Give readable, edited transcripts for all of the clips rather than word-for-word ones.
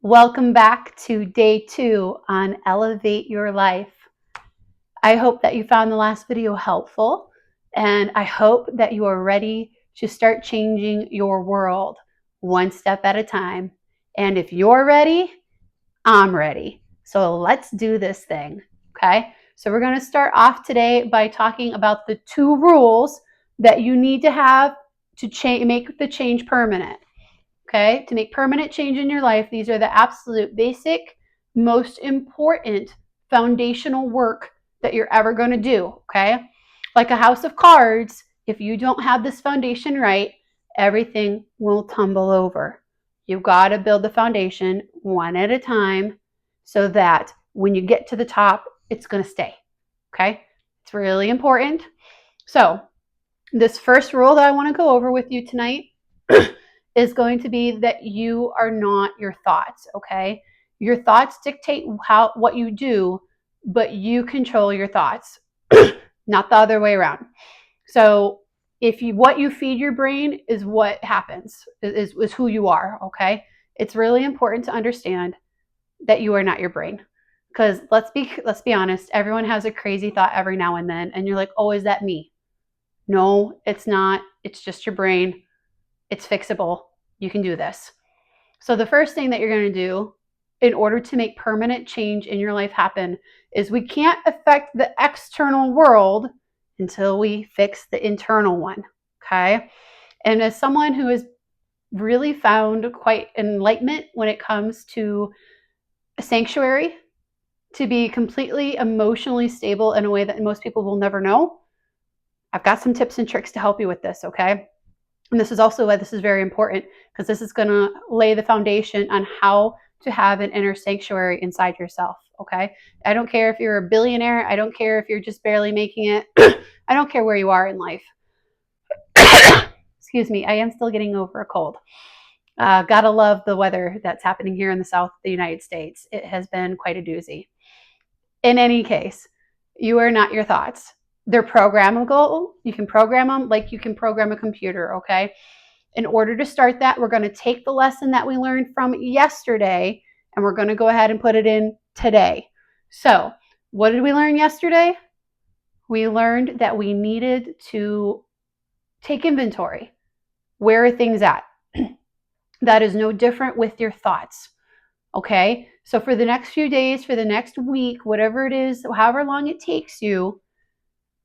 Welcome back to day 2 on Elevate Your Life. I hope that you found the last video helpful, and I hope that you are ready to start changing your world one step at a time. And if you're ready, I'm ready. So let's do this thing, okay? So we're going to start off today by talking about the 2 rules that you need to have to make the change permanent. Okay, to make permanent change in your life, these are the absolute basic, most important foundational work that you're ever going to do. Okay, like a house of cards, if you don't have this foundation right, everything will tumble over. You've got to build the foundation one at a time so that when you get to the top, it's going to stay. Okay, it's really important. So, this first rule that I want to go over with you tonight is going to be that you are not your thoughts, okay? Your thoughts dictate what you do, but you control your thoughts, not the other way around. So what you feed your brain is what happens, is who you are, okay? It's really important to understand that you are not your brain. Because let's be honest, everyone has a crazy thought every now and then, and you're like, oh, is that me? No, it's not. It's just your brain. It's fixable. You can do this. So the first thing that you're going to do in order to make permanent change in your life happen is we can't affect the external world until we fix the internal one. Okay. And as someone who has really found quite enlightenment when it comes to a sanctuary, to be completely emotionally stable in a way that most people will never know, I've got some tips and tricks to help you with this. Okay. And this is also why this is very important, because this is going to lay the foundation on how to have an inner sanctuary inside yourself, okay? I don't care if you're a billionaire. I don't care if you're just barely making it. I don't care where you are in life. Excuse me, I am still getting over a cold. Gotta love the weather that's happening here in the south of the United States. It has been quite a doozy. In any case, you are not your thoughts. They're programmable. You can program them like you can program a computer, okay? In order to start that, we're going to take the lesson that we learned from yesterday and we're going to go ahead and put it in today. So, what did we learn yesterday? We learned that we needed to take inventory. Where are things at? That is no different with your thoughts. Okay? So, for the next few days, for the next week, whatever it is, however long it takes you,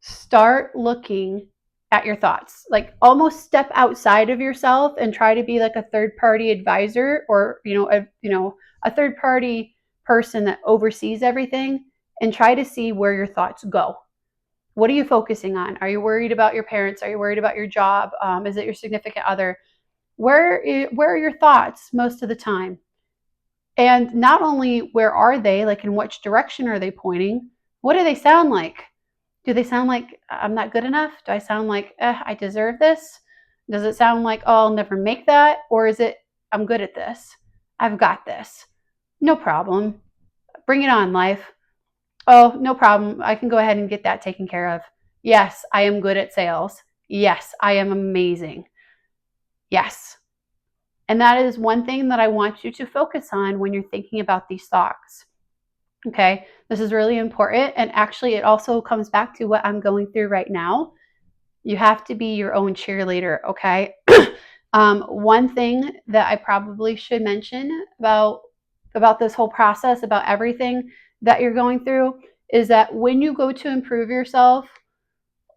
start looking at your thoughts. Like almost step outside of yourself and try to be like a third-party advisor, or a third-party person that oversees everything, and try to see where your thoughts go. What are you focusing on? Are you worried about your parents? Are you worried about your job? Is it your significant other? Where are your thoughts most of the time? And not only where are they, like in which direction are they pointing? What do they sound like? Do they sound like I'm not good enough? Do I sound like I deserve this? Does it sound like, oh, I'll never make that? Or is it, I'm good at this? I've got this. No problem. Bring it on, life. Oh, no problem. I can go ahead and get that taken care of. Yes, I am good at sales. Yes, I am amazing. Yes. And that is one thing that I want you to focus on when you're thinking about these thoughts. Okay, this is really important. And actually, it also comes back to what I'm going through right now. You have to be your own cheerleader, okay? One thing that I probably should mention about this whole process, about everything that you're going through, is that when you go to improve yourself,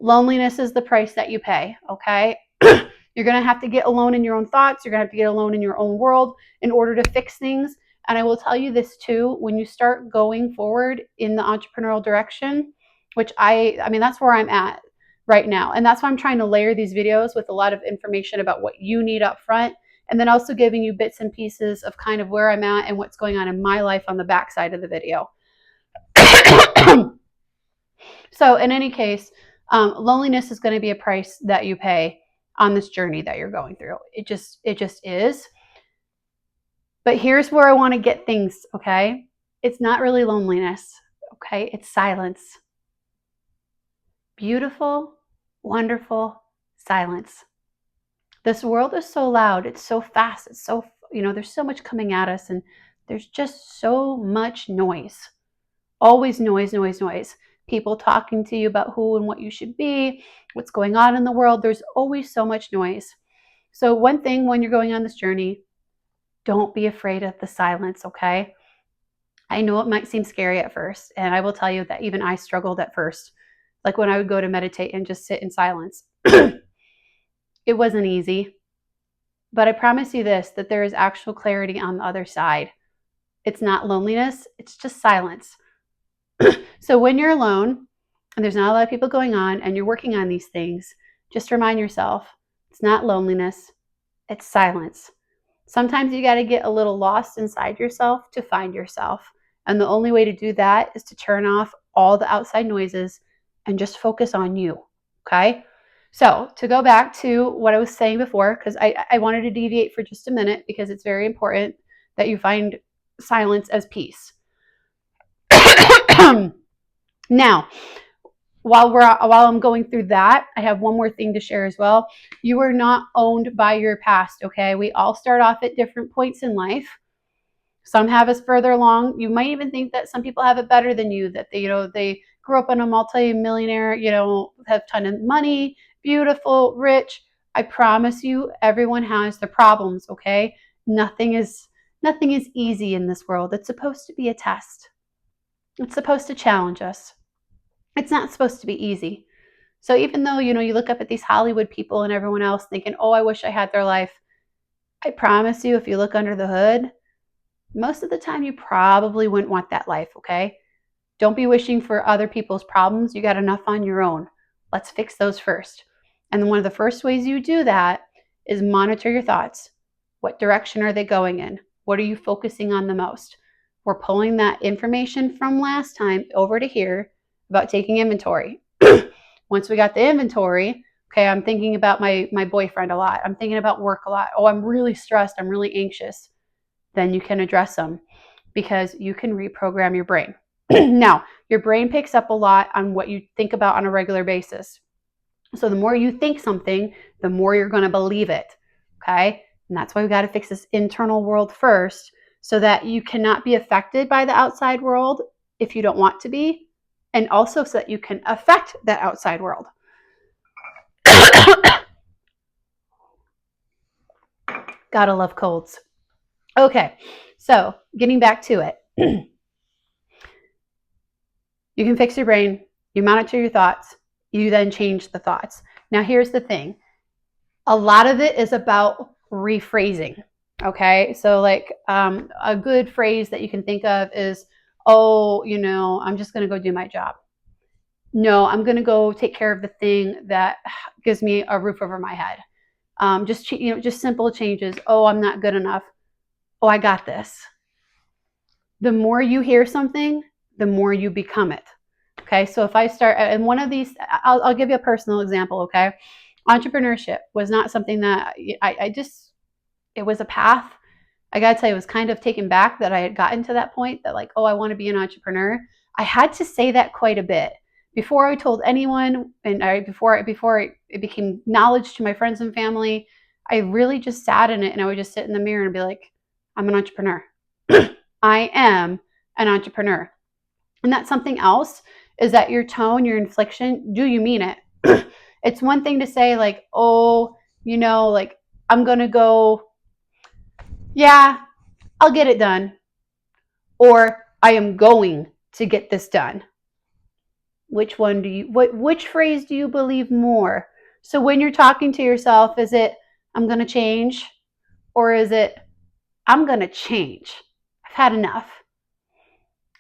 loneliness is the price that you pay, okay? You're going to have to get alone in your own thoughts. You're going to have to get alone in your own world in order to fix things. And I will tell you this too, when you start going forward in the entrepreneurial direction, which I mean, that's where I'm at right now. And that's why I'm trying to layer these videos with a lot of information about what you need up front, and then also giving you bits and pieces of kind of where I'm at and what's going on in my life on the backside of the video. So in any case, loneliness is going to be a price that you pay on this journey that you're going through. It just is. But here's where I want to get things, okay? It's not really loneliness, okay? It's silence. Beautiful, wonderful silence. This world is so loud. It's so fast. It's so, there's so much coming at us, and There's just so much noise. Always noise, noise, noise. People talking to you about who and what you should be, what's going on in the world. There's always so much noise. So one thing when you're going on this journey, don't be afraid of the silence, okay? I know it might seem scary at first, and I will tell you that even I struggled at first. Like when I would go to meditate and just sit in silence. It wasn't easy. But I promise you this, that there is actual clarity on the other side. It's not loneliness, it's just silence. So when you're alone and there's not a lot of people going on and you're working on these things, just remind yourself, it's not loneliness, it's silence. Sometimes you got to get a little lost inside yourself to find yourself. And the only way to do that is to turn off all the outside noises and just focus on you. Okay? So to go back to what I was saying before, because I wanted to deviate for just a minute because it's very important that you find silence as peace. Now, while I'm going through that, I have one more thing to share as well. You are not owned by your past, okay? We all start off at different points in life. Some have us further along. You might even think that some people have it better than you, that they grew up in a multi-millionaire, have a ton of money, beautiful, rich. I promise you, everyone has their problems, okay? Nothing is easy in this world. It's supposed to be a test. It's supposed to challenge us. It's not supposed to be easy. So even though, you look up at these Hollywood people and everyone else thinking, oh, I wish I had their life. I promise you, if you look under the hood, most of the time you probably wouldn't want that life, okay? Don't be wishing for other people's problems. You got enough on your own. Let's fix those first. And then one of the first ways you do that is monitor your thoughts. What direction are they going in? What are you focusing on the most? We're pulling that information from last time over to here about taking inventory. Once we got the inventory, okay, I'm thinking about my boyfriend a lot. I'm thinking about work a lot. Oh, I'm really stressed. I'm really anxious. Then you can address them because you can reprogram your brain. Now, your brain picks up a lot on what you think about on a regular basis. So the more you think something, the more you're going to believe it, okay? And that's why we got to fix this internal world first so that you cannot be affected by the outside world if you don't want to be, and also so that you can affect that outside world. Gotta love colds. Okay, so getting back to it. You can fix your brain, you monitor your thoughts, you then change the thoughts. Now here's the thing. A lot of it is about rephrasing, okay? So like a good phrase that you can think of is, oh, I'm just gonna go do my job. No, I'm gonna go take care of the thing that gives me a roof over my head. Just simple changes. Oh, I'm not good enough. Oh, I got this. The more you hear something, the more you become it. Okay, so if I start, and one of these, I'll give you a personal example, okay? Entrepreneurship was not something that it was a path. I gotta tell you, it was kind of taken back that I had gotten to that point that like, oh, I wanna be an entrepreneur. I had to say that quite a bit. Before I told anyone, and before it became knowledge to my friends and family, I really just sat in it and I would just sit in the mirror and be like, I'm an entrepreneur. I am an entrepreneur. And that's something else, is that your tone, your inflection, do you mean it? It's one thing to say like, oh, like I'm going to go, yeah, I'll get it done. Or I am going to get this done. Which phrase do you believe more? So when you're talking to yourself, is it, I'm going to change? Or is it, I'm going to change? I've had enough.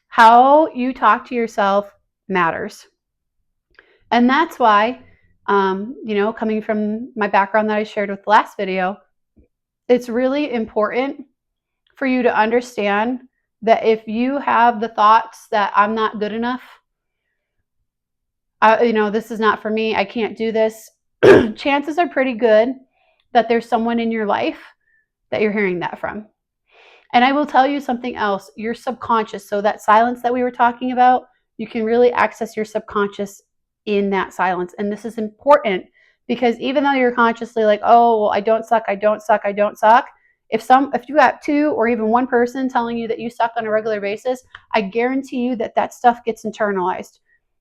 How you talk to yourself matters. And that's why, coming from my background that I shared with the last video, it's really important for you to understand that if you have the thoughts that I'm not good enough, this is not for me, I can't do this, chances are pretty good that there's someone in your life that you're hearing that from. And I will tell you something else, your subconscious, so that silence that we were talking about, you can really access your subconscious in that silence. And this is important because even though you're consciously like, oh, well, I don't suck, If you got two or even one person telling you that you suck on a regular basis, I guarantee you that that stuff gets internalized.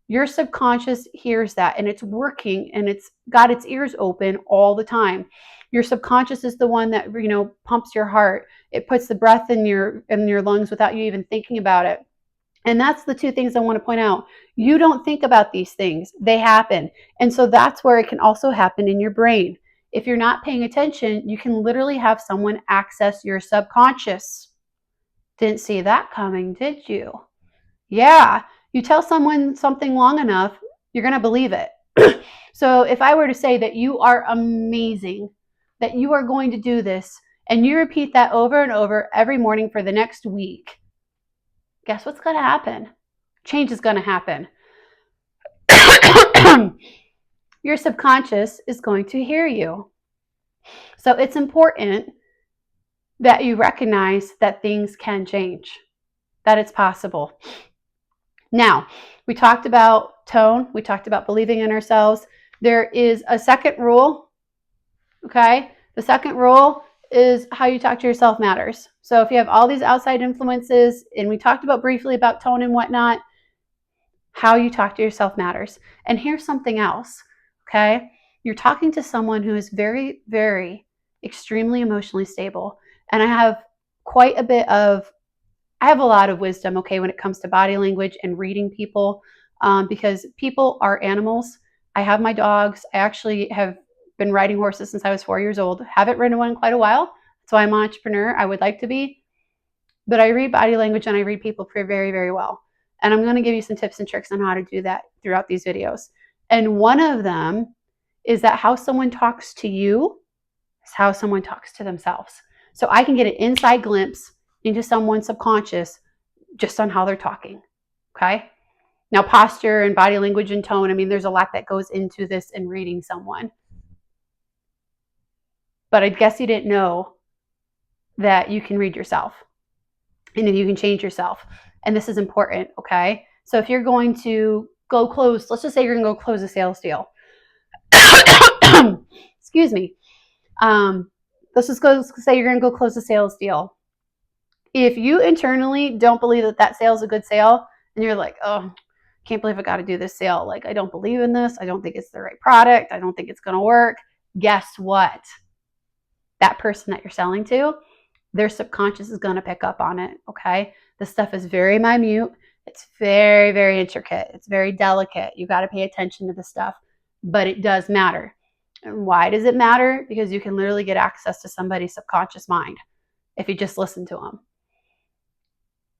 Your subconscious hears that and it's working and it's got its ears open all the time. Your subconscious is the one that, pumps your heart. It puts the breath in your lungs without you even thinking about it. And that's the two things I want to point out. You don't think about these things, they happen. And so that's where it can also happen in your brain. If you're not paying attention, you can literally have someone access your subconscious. Didn't see that coming, did you? Yeah, you tell someone something long enough, you're going to believe it. So if I were to say that you are amazing, that you are going to do this, and you repeat that over and over every morning for the next week, guess what's going to happen? Change is going to happen. Your subconscious is going to hear you. So it's important that you recognize that things can change, that it's possible. Now, we talked about tone. We talked about believing in ourselves. There is a second rule, okay? The second rule is how you talk to yourself matters. So if you have all these outside influences, and we talked about briefly about tone and whatnot, how you talk to yourself matters. And here's something else, okay? You're talking to someone who is very, very extremely emotionally stable. And I have a lot of wisdom, okay, when it comes to body language and reading people, because people are animals. I have my dogs. I actually have been riding horses since I was 4 years old. Haven't ridden one in quite a while. That's why I'm an entrepreneur. I would like to be. But I read body language and I read people very, very well. And I'm going to give you some tips and tricks on how to do that throughout these videos. And one of them is that how someone talks to you is how someone talks to themselves. So I can get an inside glimpse into someone's subconscious just on how they're talking, okay? Now, posture and body language and tone, there's a lot that goes into this in reading someone. But I guess you didn't know that you can read yourself and that you can change yourself. And this is important, okay? So if you're going to go close, let's just say you're going to go close a sales deal. Excuse me. Let's just say you're going to go close a sales deal. If you internally don't believe that sale is a good sale, and you're like, oh, can't believe I got to do this sale. Like, I don't believe in this. I don't think it's the right product. I don't think it's going to work. Guess what? That person that you're selling to, their subconscious is going to pick up on it, okay? This stuff is very minute. It's very, very intricate. It's very delicate. You got to pay attention to this stuff, but it does matter. And why does it matter? Because you can literally get access to somebody's subconscious mind if you just listen to them.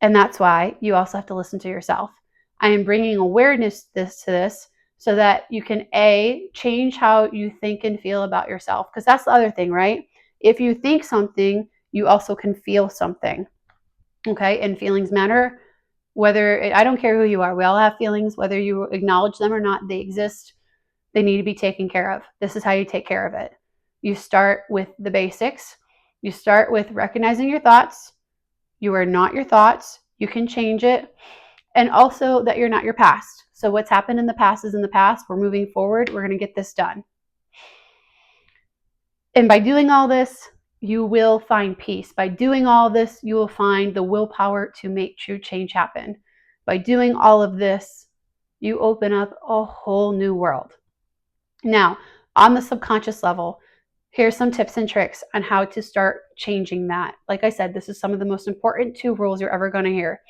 And that's why you also have to listen to yourself. I am bringing awareness to this so that you can, change how you think and feel about yourself. Because that's the other thing, right? If you think something, you also can feel something. Okay? And feelings matter. I don't care who you are. We all have feelings, whether you acknowledge them or not. They exist. They need to be taken care of. This is how you take care of it. You start with the basics. You start with recognizing your thoughts. You are not your thoughts. You can change it. And also that you're not your past. So what's happened in the past is in the past. We're moving forward. We're going to get this done. And by doing all this, you will find peace. By doing all this, you will find the willpower to make true change happen. By doing all of this, you open up a whole new world. Now, on the subconscious level, here's some tips and tricks on how to start changing that. Like I said, this is some of the most important 2 rules you're ever going to hear.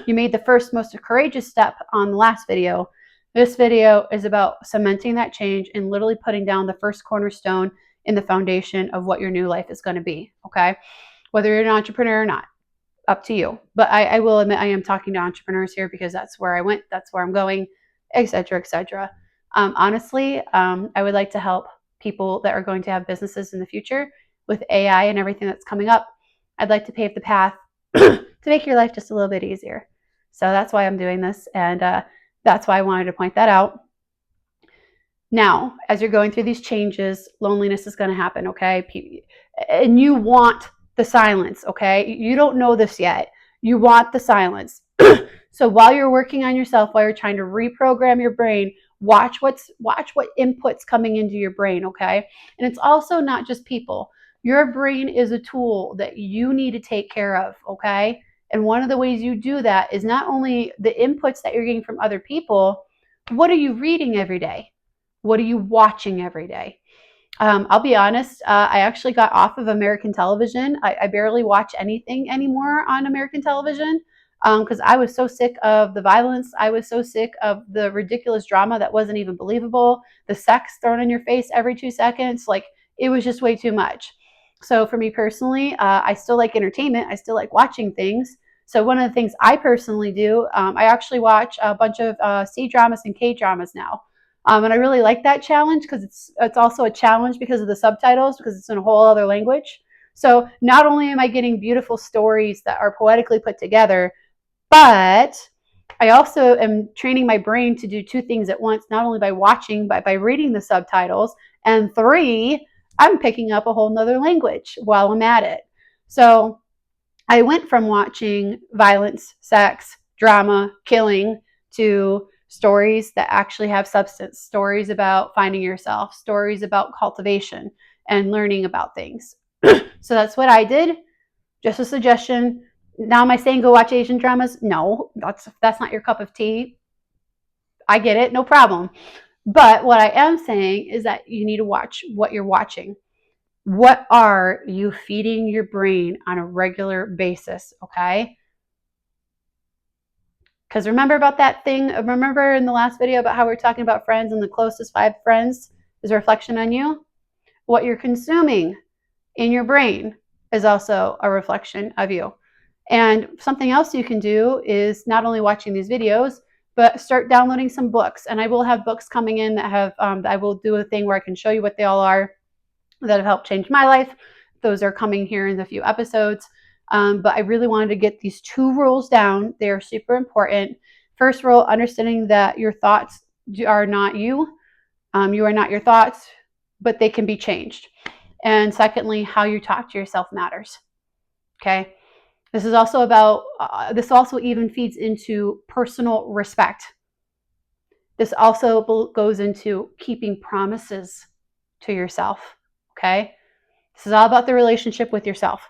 You made the first most courageous step on the last video. This video is about cementing that change and literally putting down the first cornerstone in the foundation of what your new life is going to be, okay? Whether you're an entrepreneur or not, up to you. But I will admit I am talking to entrepreneurs here because that's where I went, that's where I'm going, etc., etc. Honestly, I would like to help people that are going to have businesses in the future with AI and everything that's coming up. I'd like to pave the path to make your life just a little bit easier. So that's why I'm doing this, and that's why I wanted to point that out. Now, as you're going through these changes, loneliness is going to happen, okay? And you want the silence, okay? You don't know this yet. You want the silence. So while you're working on yourself, while you're trying to reprogram your brain, watch what input's coming into your brain, okay? And it's also not just people. Your brain is a tool that you need to take care of, okay? And one of the ways you do that is not only the inputs that you're getting from other people, what are you reading every day? What are you watching every day? I'll be honest, I actually got off of American television. I barely watch anything anymore on American television because I was so sick of the violence. I was so sick of the ridiculous drama that wasn't even believable. The sex thrown in your face every 2 seconds. Like, it was just way too much. So for me personally, I still like entertainment. I still like watching things. So one of the things I personally do, I actually watch a bunch of C dramas and K dramas now. And I really like that challenge because it's also a challenge because of the subtitles, because it's in a whole other language. So not only am I getting beautiful stories that are poetically put together, but I also am training my brain to do two things at once, not only by watching, but by reading the subtitles. And 3, I'm picking up a whole nother language while I'm at it. So I went from watching violence, sex, drama, killing to stories that actually have substance, stories about finding yourself, stories about cultivation and learning about things. So that's what I did. Just a suggestion. Now am I saying go watch Asian dramas? No, that's not your cup of tea. I get it, no problem. But what I am saying is that you need to watch what you're watching. What are you feeding your brain on a regular basis, okay? Because remember about that thing, remember in the last video about how we were talking about friends and the closest 5 friends is a reflection on you? What you're consuming in your brain is also a reflection of you. And something else you can do is not only watching these videos, but start downloading some books. And I will have books coming in that have, I will do a thing where I can show you what they all are that have helped change my life. Those are coming here in a few episodes. But I really wanted to get these 2 rules down. They are super important. First rule, understanding that your thoughts are not you. You are not your thoughts, but they can be changed. And secondly, how you talk to yourself matters. Okay. This is also about, this also even feeds into personal respect. This also goes into keeping promises to yourself. Okay. This is all about the relationship with yourself.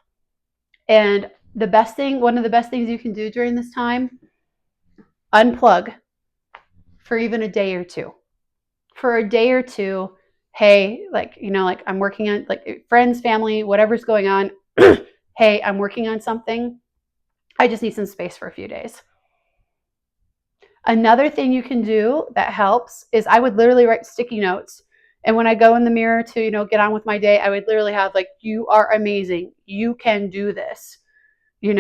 And the best thing, one of the best things you can do during this time, unplug for even a day or two. For a day or two, hey, like, like I'm working on, like, friends, family, whatever's going on. Hey, I'm working on something. I just need some space for a few days. Another thing you can do that helps is I would literally write sticky notes. And when I go in the mirror to, get on with my day, I would literally have like, you are amazing. You can do this. You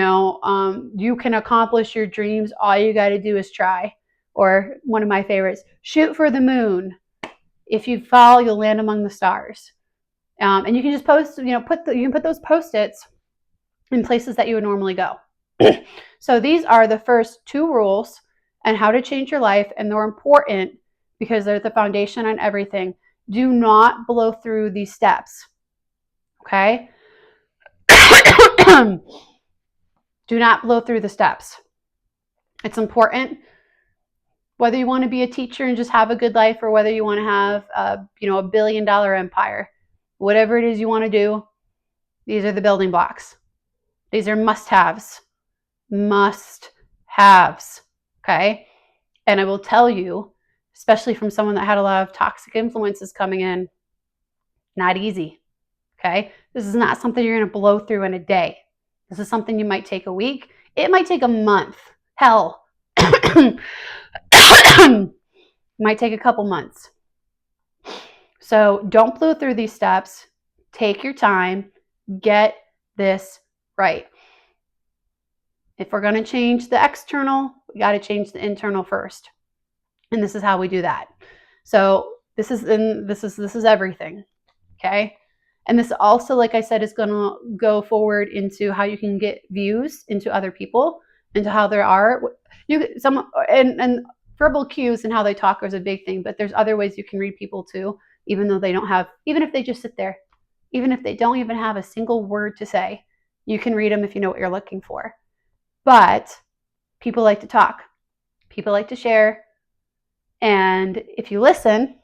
can accomplish your dreams. All you got to do is try. Or one of my favorites, shoot for the moon. If you fall, you'll land among the stars. And you can just post, you can put those Post-its in places that you would normally go. So these are the first 2 rules and how to change your life. And they're important because they're the foundation on everything. Do not blow through these steps. Okay? Do not blow through the steps. It's important. Whether you want to be a teacher and just have a good life, or whether you want to have a $1 billion empire, whatever it is you want to do, these are the building blocks. These are must-haves. Must-haves. Okay? And I will tell you, especially from someone that had a lot of toxic influences coming in, not easy. Okay? This is not something you're going to blow through in a day. This is something you might take a week. It might take a month. Hell, it might take a couple months. So don't blow through these steps. Take your time. Get this right. If we're going to change the external, we got to change the internal first. And this is how we do that. So this is everything. Okay? And this also, like I said, is going to go forward into how you can get views into other people, into how there are and verbal cues and how they talk is a big thing. But there's other ways you can read people too, even though they don't have, even if they just sit there, even if they don't even have a single word to say, you can read them if you know what you're looking for. But people like to talk. People like to share. And if you listen,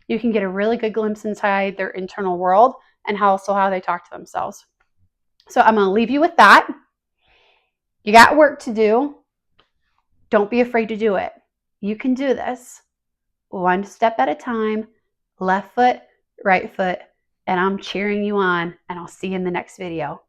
you can get a really good glimpse inside their internal world. and also how they talk to themselves. So I'm going to leave you with that. You got work to do. Don't be afraid to do it. You can do this one step at a time, left foot, right foot, and I'm cheering you on, and I'll see you in the next video.